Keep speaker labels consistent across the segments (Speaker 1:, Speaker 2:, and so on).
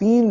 Speaker 1: 3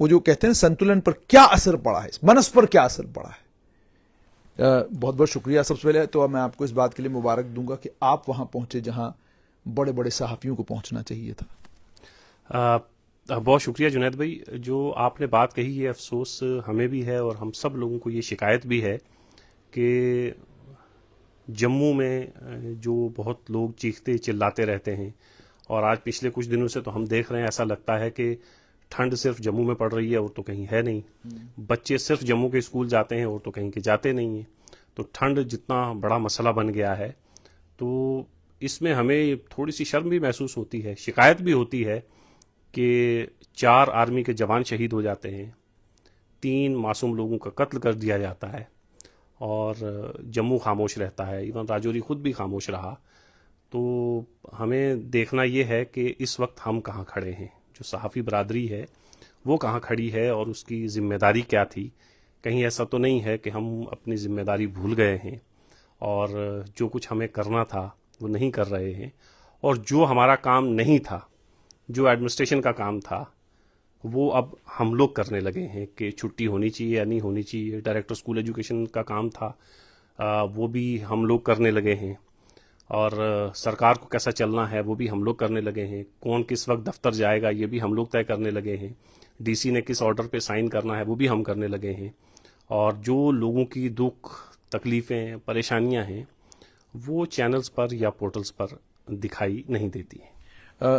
Speaker 1: وہ جو کہتے ہیں سنتولن پر کیا اثر پڑا ہے, منس پر کیا اثر پڑا ہے. بہت بہت شکریہ. سب سے پہلے تو میں آپ کو اس بات کے لیے مبارک دوں گا کہ آپ وہاں پہنچے جہاں بڑے بڑے صحافیوں کو پہنچنا چاہیے تھا.
Speaker 2: بہت شکریہ جنید بھائی. جو آپ نے بات کہی یہ افسوس ہمیں بھی ہے اور ہم سب لوگوں کو یہ شکایت بھی ہے کہ جموں میں جو بہت لوگ چیختے چلاتے رہتے ہیں, اور آج پچھلے کچھ دنوں سے تو ہم دیکھ رہے ہیں ایسا لگتا ہے کہ ٹھنڈ صرف جموں میں پڑ رہی ہے اور تو کہیں ہے نہیں. بچے صرف جموں کے اسکول جاتے ہیں اور تو کہیں کے جاتے نہیں ہیں. تو ٹھنڈ جتنا بڑا مسئلہ بن گیا ہے تو اس میں ہمیں تھوڑی سی شرم بھی محسوس ہوتی ہے, شکایت بھی ہوتی ہے کہ 4 آرمی کے جوان شہید ہو جاتے ہیں, 3 معصوم لوگوں کا قتل کر دیا جاتا ہے اور جموں خاموش رہتا ہے, ایون راجوری خود بھی خاموش رہا. تو ہمیں دیکھنا یہ ہے کہ اس وقت ہم کہاں کھڑے ہیں, جو صحافی برادری ہے وہ کہاں کھڑی ہے اور اس کی ذمہ داری کیا تھی. کہیں ایسا تو نہیں ہے کہ ہم اپنی ذمہ داری بھول گئے ہیں اور جو کچھ ہمیں کرنا تھا وہ نہیں کر رہے ہیں, اور جو ہمارا کام نہیں تھا, جو ایڈمنسٹریشن کا کام تھا, وہ اب ہم لوگ کرنے لگے ہیں کہ چھٹی ہونی چاہیے یا نہیں ہونی چاہیے. ڈائریکٹر اسکول ایجوکیشن کا کام تھا وہ بھی ہم لوگ کرنے لگے ہیں, اور سرکار کو کیسا چلنا ہے وہ بھی ہم لوگ کرنے لگے ہیں. کون کس وقت دفتر جائے گا یہ بھی ہم لوگ طے کرنے لگے ہیں. ڈی سی نے کس آرڈر پہ سائن کرنا ہے وہ بھی ہم کرنے لگے ہیں. اور جو لوگوں کی دکھ تکلیفیں پریشانیاں ہیں وہ چینلز پر یا پورٹلز پر دکھائی نہیں دیتی ہیں.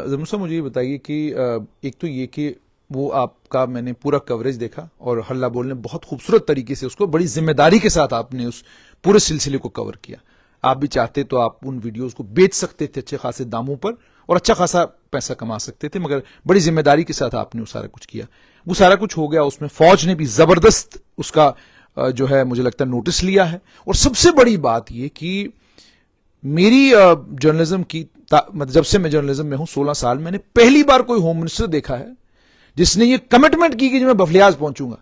Speaker 1: ضمن صاحب مجھے یہ بتائیے کہ ایک تو یہ کہ وہ آپ کا میں نے پورا کوریج دیکھا اور ہلہ بول نے بہت خوبصورت طریقے سے اس کو بڑی ذمہ داری کے ساتھ آپ نے اس پورے سلسلے کو کور کیا. آپ بھی چاہتے تو آپ ان ویڈیوز کو بیچ سکتے تھے اچھے خاصے داموں پر اور اچھا خاصا پیسہ کما سکتے تھے, مگر بڑی ذمہ داری کے ساتھ آپ نے وہ سارا کچھ کیا. وہ سارا کچھ ہو گیا, اس میں فوج نے بھی زبردست اس کا جو ہے مجھے لگتا ہے نوٹس لیا ہے. اور سب سے بڑی بات یہ کہ میری جرنلزم کی جب سے میں جرنلزم میں ہوں 16 سال, میں نے پہلی بار کوئی ہوم منسٹر دیکھا ہے جس نے یہ کمٹمنٹ کی کہ جو میں بفلیاز پہنچوں گا,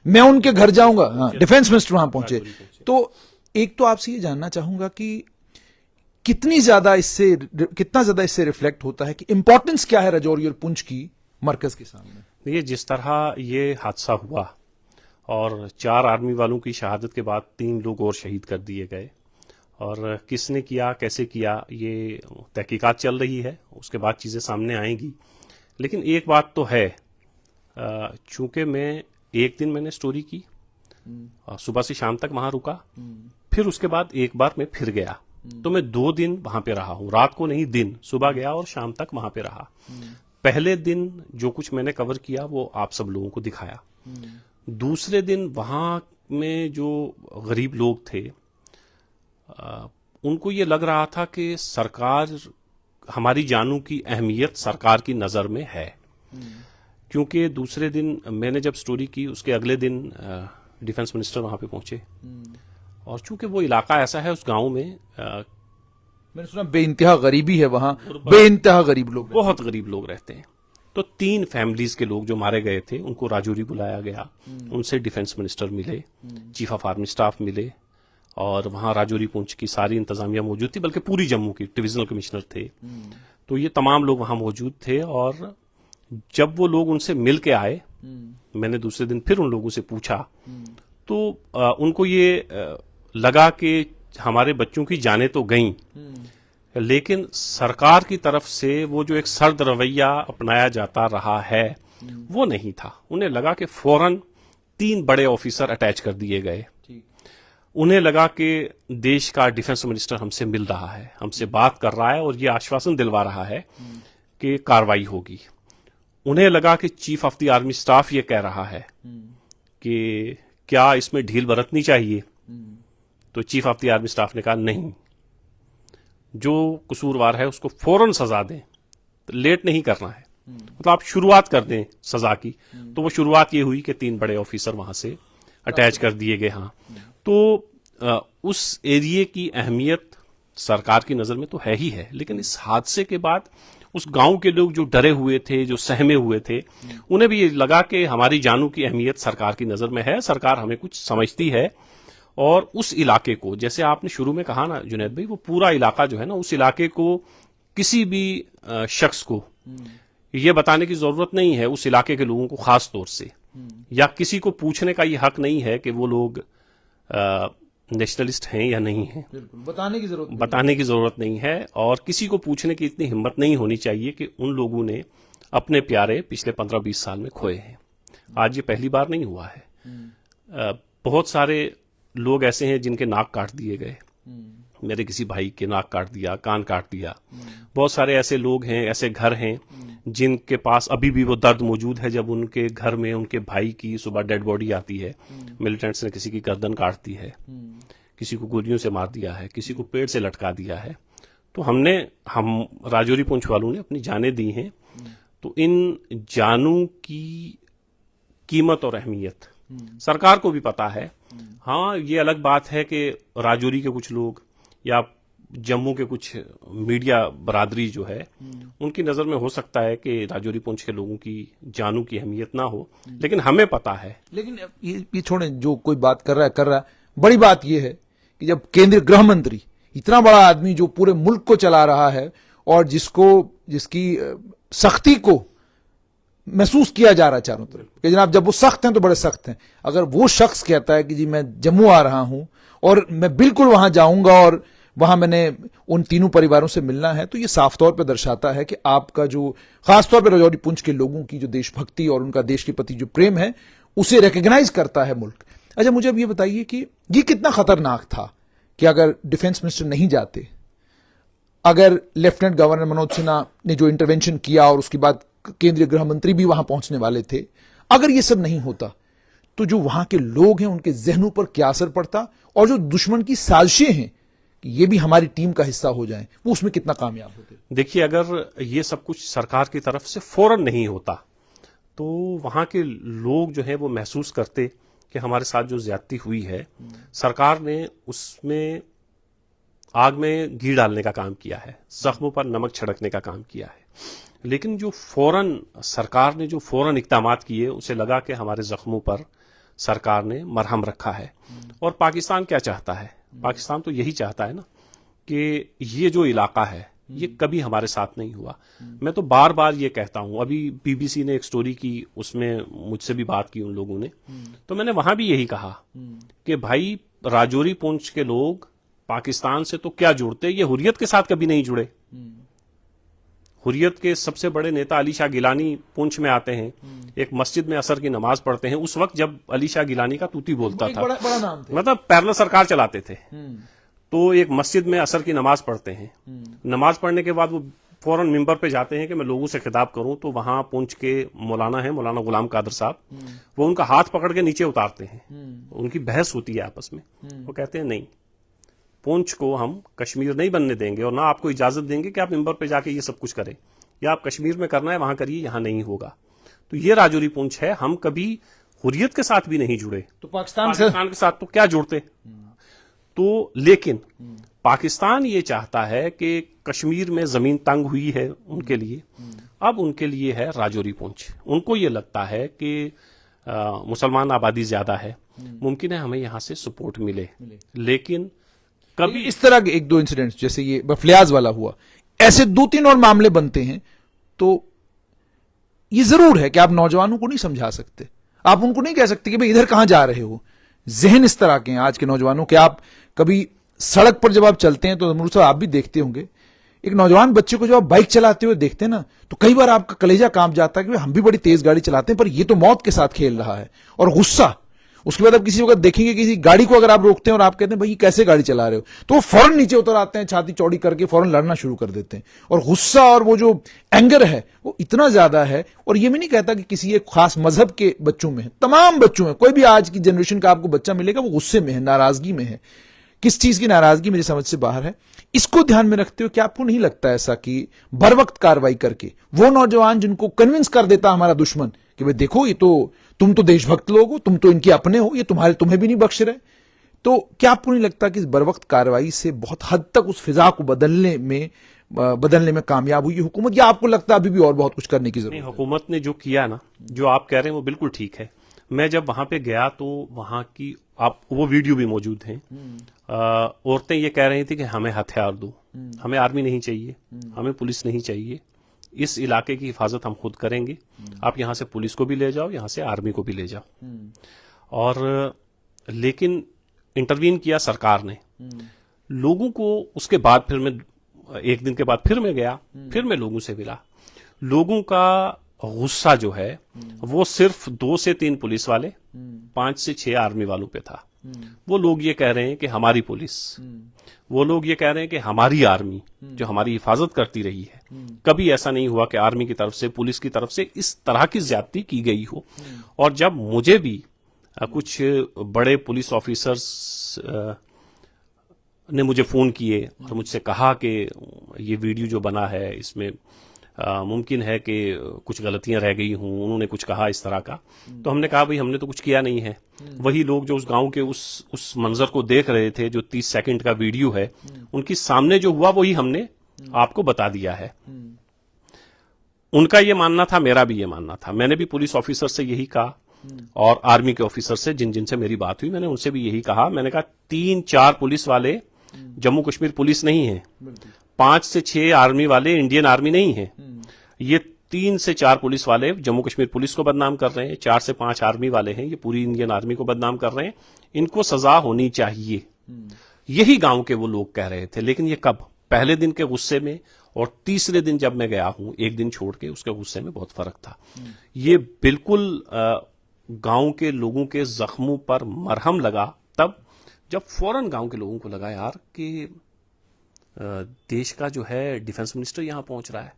Speaker 1: میں ان کے گھر جاؤں گا. ہاں, ڈیفینس منسٹر وہاں پہنچے. تو ایک تو آپ سے یہ جاننا چاہوں گا کہ کتنا زیادہ اس سے ریفلیکٹ ہوتا ہے کہ امپورٹنس کیا ہے رجوری اور پنچ کی مرکز کے سامنے.
Speaker 2: یہ جس طرح یہ حادثہ ہوا اور 4 آرمی والوں کی شہادت کے بعد 3 لوگ اور شہید کر دیے گئے, اور کس نے کیا کیسے کیا یہ تحقیقات چل رہی ہے, اس کے بعد چیزیں سامنے آئیں گی. لیکن ایک بات تو ہے, چونکہ ایک دن میں نے سٹوری کی, صبح سے شام تک وہاں رکا, پھر اس کے بعد ایک بار میں پھر گیا, تو میں 2 دن وہاں پہ رہا ہوں, رات کو نہیں دن, صبح گیا اور شام تک وہاں پہ رہا. پہلے دن جو کچھ میں نے کور کیا وہ آپ سب لوگوں کو دکھایا. دوسرے دن وہاں میں جو غریب لوگ تھے ان کو یہ لگ رہا تھا کہ سرکار, ہماری جانوں کی اہمیت سرکار کی نظر میں ہے, کیونکہ دوسرے دن میں نے جب سٹوری کی اس کے اگلے دن ڈیفنس منسٹر وہاں پہ پہنچے, اور چونکہ وہ علاقہ ایسا ہے اس گاؤں میں
Speaker 1: نے سنا بے انتہا غریبی ہے, وہاں بے انتہا غریب لوگ,
Speaker 2: بہت غریب لوگ رہتے ہیں. تو 3 فیملیز کے لوگ جو مارے گئے تھے ان کو راجوری بلایا گیا, ان سے ڈیفنس منسٹر ملے, چیف آف آرمی سٹاف ملے, اور وہاں راجوری پونچھ کی ساری انتظامیہ موجود تھی, بلکہ پوری جموں کی ڈویژنل کمشنر تھے. تو یہ تمام لوگ وہاں موجود تھے, اور جب وہ لوگ ان سے مل کے آئے, میں نے دوسرے دن پھر ان لوگوں سے پوچھا, تو ان کو یہ لگا کہ ہمارے بچوں کی جانیں تو گئیں, لیکن سرکار کی طرف سے وہ جو ایک سرد رویہ اپنایا جاتا رہا ہے وہ نہیں تھا. انہیں لگا کہ فوراً 3 بڑے آفیسر اٹیچ کر دیے گئے. انہیں لگا کہ دیش کا ڈیفنس منسٹر ہم سے مل رہا ہے, ہم سے بات کر رہا ہے اور یہ آشواسن دلوا رہا ہے کہ کاروائی ہوگی. انہیں لگا کہ chief of the army staff یہ کہہ رہا ہے کہ کیا اس میں ڈھیل برتنی چاہیے, تو chief of the army staff نے کہا نہیں, جو قصوروار ہے اس کو فوراً سزا دیں, لیٹ نہیں کرنا ہے, مطلب آپ شروعات کر دیں سزا کی. تو وہ شروعات یہ ہوئی کہ 3 بڑے آفیسر وہاں سے اٹیچ کر دیے گئے. ہاں, تو اس ایریے کی اہمیت سرکار کی نظر میں تو ہے ہی ہے, لیکن اس حادثے کے بعد اس گاؤں کے لوگ جو ڈرے ہوئے تھے, جو سہمے ہوئے تھے, انہیں بھی یہ لگا کہ ہماری جانوں کی اہمیت سرکار کی نظر میں ہے, سرکار ہمیں کچھ سمجھتی ہے. اور اس علاقے کو, جیسے آپ نے شروع میں کہا نا جنید بھائی, وہ پورا علاقہ جو ہے نا, اس علاقے کو کسی بھی شخص کو یہ بتانے کی ضرورت نہیں ہے, اس علاقے کے لوگوں کو خاص طور سے یا کسی کو پوچھنے کا یہ حق نہیں ہے کہ وہ لوگ نیشنلسٹ ہیں یا نہیں ہیں.
Speaker 1: بتانے
Speaker 2: کی ضرورت نہیں ہے, اور کسی کو پوچھنے کی اتنی ہمت نہیں ہونی چاہیے کہ ان لوگوں نے اپنے پیارے پچھلے 15-20 سال میں کھوئے ہیں. آج یہ پہلی بار نہیں ہوا ہے. بہت سارے لوگ ایسے ہیں جن کے ناک کاٹ دیے گئے. میرے کسی بھائی کے ناک کاٹ دیا, کان کاٹ دیا. بہت سارے ایسے لوگ ہیں, ایسے گھر ہیں جن کے پاس ابھی بھی وہ درد موجود ہے جب ان کے گھر میں ان کے بھائی کی صبح ڈیڈ باڈی آتی ہے. ملیٹنٹس نے کسی کی گردن کاٹ دی ہے, کسی کو گولیوں سے مار دیا ہے, کسی کو پیڑ سے لٹکا دیا ہے. تو ہم راجوری پونچھ والوں نے اپنی جانیں دی ہیں. تو ان جانوں کی قیمت اور اہمیت سرکار کو بھی پتا ہے. ہاں, یہ الگ بات ہے کہ راجوری کے کچھ لوگ یا جموں کے کچھ میڈیا برادری جو ہے ان کی نظر میں ہو سکتا ہے کہ راجوری پونچھ کے لوگوں کی جانوں کی اہمیت نہ ہو, لیکن ہمیں پتا ہے.
Speaker 1: لیکن یہ چھوڑیں, جو کوئی بات کر رہا ہے. بڑی بات یہ ہے کہ جب کیندری گرہ منتری, اتنا بڑا آدمی جو پورے ملک کو چلا رہا ہے اور جس کی سختی کو محسوس کیا جا رہا ہے چاروں طرف کہ جناب جب وہ سخت ہیں تو بڑے سخت ہیں, اگر وہ شخص کہتا ہے کہ جی میں جموں آ رہا ہوں اور میں بالکل وہاں جاؤں گا اور وہاں میں نے ان تینوں پریواروں سے ملنا ہے, تو یہ صاف طور پہ درشاتا ہے کہ آپ کا جو خاص طور پہ راجوری پونچھ کے لوگوں کی جو دیش بھکتی اور ان کا دیش کے پرتی جو پریم ہے اسے ریکگنائز کرتا ہے ملک. اچھا, مجھے اب یہ بتائیے کہ یہ کتنا خطرناک تھا کہ اگر ڈیفنس منسٹر نہیں جاتے, اگر لیفٹنٹ گورنر منوج سنہا نے جو انٹروینشن کیا اور اس کے بعد کیندری گرہ منتری بھی وہاں پہنچنے والے تھے, اگر یہ سب نہیں ہوتا تو جو وہاں کے لوگ ہیں ان کے ذہنوں پر کیا اثر پڑتا, اور جو دشمن کی سازشیں ہیں کہ یہ بھی ہماری ٹیم کا حصہ ہو جائیں, وہ اس میں کتنا کامیاب ہوتے.
Speaker 2: دیکھیے, اگر یہ سب کچھ سرکار کی طرف سے فوراً نہیں ہوتا تو وہاں کے لوگ جو ہیں وہ محسوس کرتے کہ ہمارے ساتھ جو زیادتی ہوئی ہے, سرکار نے اس میں آگ میں گھی ڈالنے کا کام کیا ہے, زخموں پر نمک چھڑکنے کا کام کیا ہے. لیکن جو سرکار نے جو فوراً اقدامات کیے, اسے لگا کہ ہمارے زخموں پر سرکار نے مرہم رکھا ہے. اور پاکستان کیا چاہتا ہے؟ پاکستان تو یہی چاہتا ہے نا کہ یہ جو علاقہ ہے یہ کبھی ہمارے ساتھ نہیں ہوا. میں تو بار بار یہ کہتا ہوں, ابھی بی بی سی نے ایک سٹوری کی, اس میں مجھ سے بھی بات کی ان لوگوں نے, تو میں نے وہاں بھی یہی کہا کہ بھائی راجوری پونچھ کے لوگ پاکستان سے تو کیا جڑتے, یہ حریت کے ساتھ کبھی نہیں جڑے. حریت کے سب سے بڑے نیتا علی شاہ گیلانی پونچھ میں آتے ہیں, ایک مسجد میں عصر کی نماز پڑھتے ہیں, اس وقت جب علی شاہ گیلانی کا توتی بولتا تھا,
Speaker 1: بڑا نام تھا,
Speaker 2: مطلب پیرلل سرکار چلاتے تھے, تو ایک مسجد میں عصر کی نماز پڑھتے ہیں. نماز پڑھنے کے بعد وہ فوراً ممبر پہ جاتے ہیں کہ میں لوگوں سے خطاب کروں, تو وہاں پونچھ کے مولانا ہیں, مولانا غلام قادر صاحب, وہ ان کا ہاتھ پکڑ کے نیچے اتارتے ہیں. ان کی بحث ہوتی ہے آپس میں, وہ کہتے ہیں نہیں, پونچھ کو ہم کشمیر نہیں بننے دیں گے اور نہ آپ کو اجازت دیں گے کہ آپ ممبر پہ جا کے یہ سب کچھ کریں, یا آپ کشمیر میں کرنا ہے وہاں کریے, یہاں نہیں ہوگا. تو یہ راجوری پونچھ ہے. ہم کبھی حریت کے ساتھ بھی نہیں جڑے,
Speaker 1: تو پاکستان
Speaker 2: کے ساتھ تو کیا جڑتے. تو لیکن پاکستان یہ چاہتا ہے کہ کشمیر میں زمین تنگ ہوئی ہے ان کے لیے, اب ان کے لیے ہے راجوری پونچھ. ان کو یہ لگتا ہے کہ مسلمان آبادی زیادہ ہے, ممکن ہے ہمیں یہاں سے سپورٹ ملے. لیکن کبھی
Speaker 1: اس طرح کے ایک دو انسیڈنٹس جیسے یہ بفلیاز والا ہوا, ایسے 2-3 اور معاملے بنتے ہیں, تو یہ ضرور ہے کہ آپ نوجوانوں کو نہیں سمجھا سکتے, آپ ان کو نہیں کہہ سکتے کہ بھئی ادھر کہاں جا رہے ہو. ذہن اس طرح کے ہیں آج کے نوجوانوں کے. آپ کبھی سڑک پر جب آپ چلتے ہیں تو مرزا آپ بھی دیکھتے ہوں گے, ایک نوجوان بچے کو جب آپ بائک چلاتے ہوئے دیکھتے ہیں نا, تو کئی بار آپ کا کلیجہ کانپ جاتا ہے کہ ہم بھی بڑی تیز گاڑی چلاتے ہیں پر یہ تو موت کے ساتھ کھیل رہا ہے, اور غصہ. اس کے بعد آپ کسی وقت دیکھیں گے کسی گاڑی کو اگر آپ روکتے ہیں اور آپ کہتے ہیں بھائی کیسے گاڑی چلا رہے ہو, تو وہ فوراً نیچے اتر آتے ہیں, چھاتی چوڑی کر کے فوراً لڑنا شروع کر دیتے ہیں. اور غصہ اور وہ جو اینگر ہے وہ اتنا زیادہ ہے. اور یہ میں نہیں کہتا کہ کسی ایک خاص مذہب کے بچوں میں ہے, تمام بچوں میں, کوئی بھی آج کی جنریشن کا آپ کو بچہ ملے گا وہ غصے میں ہے, ناراضگی میں ہے. کس چیز کی ناراضگی میری سمجھ سے باہر ہے. اس کو دھیان میں رکھتے ہوئے کیا آپ کو نہیں لگتا ایسا کہ بر وقت کاروائی کر کے وہ نوجوان جن کو کنونس کر دیتا ہمارا دشمن کہ بھئی دیکھو یہ تو تم تو دیش بھکت لوگ ہو, تم تو ان کے اپنے ہو, یہ تمہیں بھی نہیں بخش رہے, تو کیا آپ کو نہیں لگتا کہ اس بر وقت کاروائی سے بہت حد تک اس فضا کو بدلنے میں کامیاب ہوئی حکومت, یا آپ کو لگتا ہے ابھی بھی اور بہت کچھ کرنے کی ضرورت ہے؟
Speaker 2: حکومت نے جو کیا نا, جو آپ کہہ رہے ہیں وہ بالکل ٹھیک ہے. میں جب وہاں پہ گیا تو وہاں کی وہ ویڈیو بھی موجود ہیں, عورتیں یہ کہہ رہی تھی کہ ہمیں ہتھیار دو, ہمیں آرمی نہیں چاہیے, ہمیں پولیس نہیں چاہیے, اس علاقے کی حفاظت ہم خود کریں گے, آپ یہاں سے پولیس کو بھی لے جاؤ, یہاں سے آرمی کو بھی لے جاؤ. اور لیکن انٹروین کیا سرکار نے. لوگوں کو اس کے بعد پھر میں ایک دن کے بعد پھر میں گیا, پھر میں لوگوں سے ملا. لوگوں کا غصہ جو ہے وہ صرف 2 سے 3 پولیس والے, 5 سے 6 آرمی والوں پہ تھا. وہ لوگ یہ کہہ رہے ہیں کہ ہماری پولیس, وہ لوگ یہ کہہ رہے ہیں کہ ہماری آرمی جو ہماری حفاظت کرتی رہی ہے, کبھی ایسا نہیں ہوا کہ آرمی کی طرف سے, پولیس کی طرف سے اس طرح کی زیادتی کی گئی ہو. اور جب مجھے بھی کچھ بڑے پولیس آفیسرز نے مجھے فون کیے اور مجھ سے کہا کہ یہ ویڈیو جو بنا ہے اس میں ممکن ہے کہ کچھ غلطیاں رہ گئی ہوں, انہوں نے کچھ کہا اس طرح کا, تو ہم نے کہا بھئی ہم نے تو کچھ کیا نہیں ہے. وہی لوگ جو اس گاؤں کے اس منظر کو دیکھ رہے تھے جو 30 سیکنڈ کا ویڈیو ہے, ان کی سامنے جو ہوا وہی ہم نے آپ کو بتا دیا ہے. ان کا یہ ماننا تھا, میرا بھی یہ ماننا تھا. میں نے بھی پولیس آفیسر سے یہی کہا اور آرمی کے آفیسر سے جن سے میری بات ہوئی, میں نے ان سے بھی یہی کہا. میں نے کہا 3-4 پولیس والے جموں کشمیر پولیس نہیں ہیں, 5 سے 6 آرمی والے انڈین آرمی نہیں ہیں. یہ 3 سے 4 پولیس والے جموں کشمیر پولیس کو بدنام کر رہے ہیں, 4 سے 5 آرمی والے ہیں, یہ پوری انڈین آرمی کو بدنام کر رہے ہیں. ان کو سزا ہونی چاہیے. یہی گاؤں کے وہ لوگ کہہ رہے تھے. لیکن یہ کب, پہلے دن کے غصے میں اور تیسرے دن جب میں گیا ہوں, ایک دن چھوڑ کے, اس کے غصے میں بہت فرق تھا. یہ بالکل گاؤں کے لوگوں کے زخموں پر مرہم لگا تب جب فوراً گاؤں کے لوگوں کو لگا یار کہ دیش کا جو ہے ڈیفنس منسٹر یہاں پہنچ رہا ہے,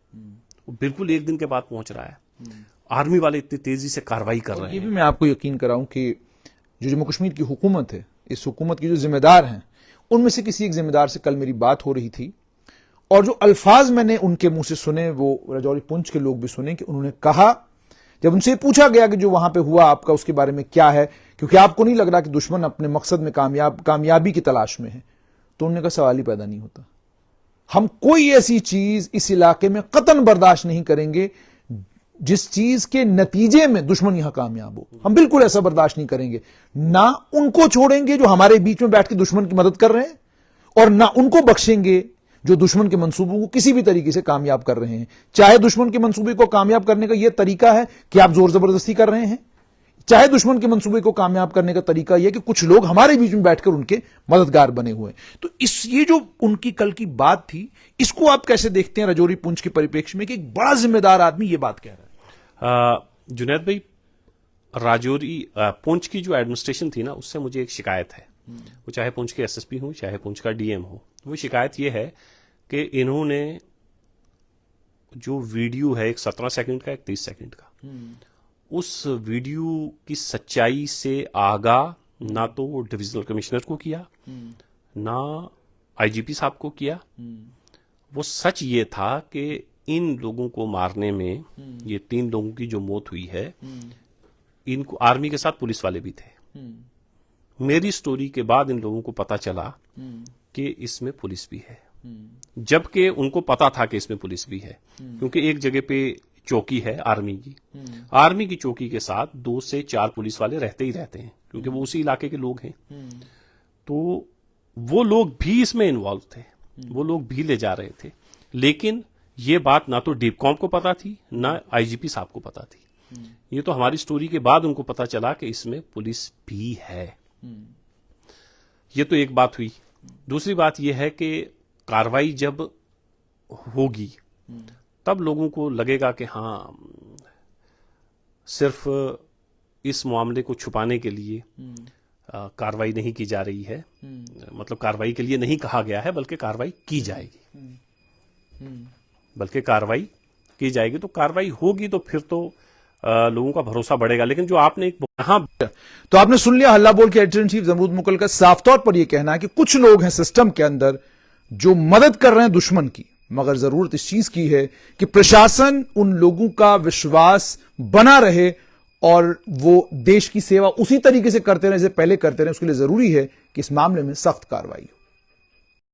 Speaker 2: وہ بالکل ایک دن کے بعد پہنچ رہا ہے. آرمی والے اتنی تیزی سے کارروائی کر رہے ہیں.
Speaker 1: یہ بھی میں آپ کو یقین کراؤں کہ جو جموں کشمیر کی حکومت ہے, اس حکومت کی جو ذمہ دار ہیں, ان میں سے کسی ایک ذمہ دار سے کل میری بات ہو رہی تھی, اور جو الفاظ میں نے ان کے منہ سے سنے وہ راجوری پونچھ کے لوگ بھی سنے کہ انہوں نے کہا, جب ان سے پوچھا گیا کہ جو وہاں پہ ہوا آپ کا اس کے بارے میں کیا ہے, کیونکہ آپ کو نہیں لگ رہا کہ دشمن اپنے مقصد میں کامیابی کی تلاش میں ہے, تو انہوں نے کہا سوال ہی پیدا نہیں ہوتا. ہم کوئی ایسی چیز اس علاقے میں قطعاً برداشت نہیں کریں گے جس چیز کے نتیجے میں دشمن یہاں کامیاب ہو. ہم بالکل ایسا برداشت نہیں کریں گے. نہ ان کو چھوڑیں گے جو ہمارے بیچ میں بیٹھ کے دشمن کی مدد کر رہے ہیں, اور نہ ان کو بخشیں گے جو دشمن کے منصوبوں کو کسی بھی طریقے سے کامیاب کر رہے ہیں. چاہے دشمن کے منصوبے کو کامیاب کرنے کا یہ طریقہ ہے کہ آپ زور زبردستی کر رہے ہیں, چاہے دشمن کے منصوبے کو کامیاب کرنے کا طریقہ یہ کہ کچھ لوگ ہمارے بیچ میں بیٹھ کر ان کے مددگار بنے ہوئے ہیں. تو یہ جو ان کی کل کی بات تھی, اس کو آپ کیسے دیکھتے ہیں راجوری پونچھ کے پریپیکش میں کہ ایک بڑا ذمہ دار آدمی یہ بات کہہ رہا ہے؟
Speaker 2: جنید بھائی, راجوری پونچھ کی جو ایڈمنسٹریشن تھی نا, اس سے مجھے ایک شکایت ہے. وہ چاہے پونچھ کے ایس ایس پی ہوں, چاہے پونچھ کا ڈی ایم ہو, وہ شکایت یہ ہے کہ انہوں نے جو ویڈیو ہے, ایک 17 سیکنڈ کا, ایک 30 سیکنڈ کا, اس ویڈیو کی سچائی سے آگاہ نہ تو وہ ڈویژنل کمشنر کو کیا, نہ آئی جی پی صاحب کو کیا. وہ سچ یہ تھا کہ ان لوگوں کو مارنے میں, یہ 3 لوگوں کی جو موت ہوئی ہے, ان کو آرمی کے ساتھ پولیس والے بھی تھے. میری سٹوری کے بعد ان لوگوں کو پتا چلا کہ اس میں پولیس بھی ہے, جبکہ ان کو پتا تھا کہ اس میں پولیس بھی ہے, کیونکہ ایک جگہ پہ چوکی ہے آرمی کی. آرمی کی چوکی کے ساتھ 2 سے 4 پولیس والے رہتے ہی رہتے ہیں, کیونکہ وہ اسی علاقے کے لوگ ہیں. تو وہ لوگ بھی اس میں انوالو تھے, وہ لوگ بھی لے جا رہے تھے. لیکن یہ بات نہ تو ڈیپ کام کو پتا تھی, نہ آئی جی پی صاحب کو پتا تھی. یہ تو ہماری سٹوری کے بعد ان کو پتا چلا کہ اس میں پولیس بھی ہے. یہ تو ایک بات ہوئی. دوسری بات یہ ہے کہ کاروائی جب ہوگی تب لوگوں کو لگے گا کہ ہاں, صرف اس معاملے کو چھپانے کے لیے کاروائی نہیں کی جا رہی ہے, مطلب کاروائی کے لیے نہیں کہا گیا ہے, بلکہ کاروائی کی جائے گی, بلکہ کاروائی کی جائے گی. تو کاروائی ہوگی تو پھر تو لوگوں کا بھروسہ بڑھے گا. لیکن جو آپ نے
Speaker 1: تو آپ نے سن لیا ہلہ بول کے ایڈیٹر ان چیف زمرود مکل کا صاف طور پر یہ کہنا ہے کہ کچھ لوگ ہیں سسٹم کے اندر جو مدد کر رہے ہیں دشمن کی, مگر ضرورت اس چیز کی ہے کہ پرشاسن ان لوگوں کا وشواس بنا رہے اور وہ دیش کی سیوا اسی طریقے سے کرتے رہے جیسے پہلے کرتے رہے. اس کے لیے ضروری ہے کہ اس معاملے میں سخت کارروائی ہو.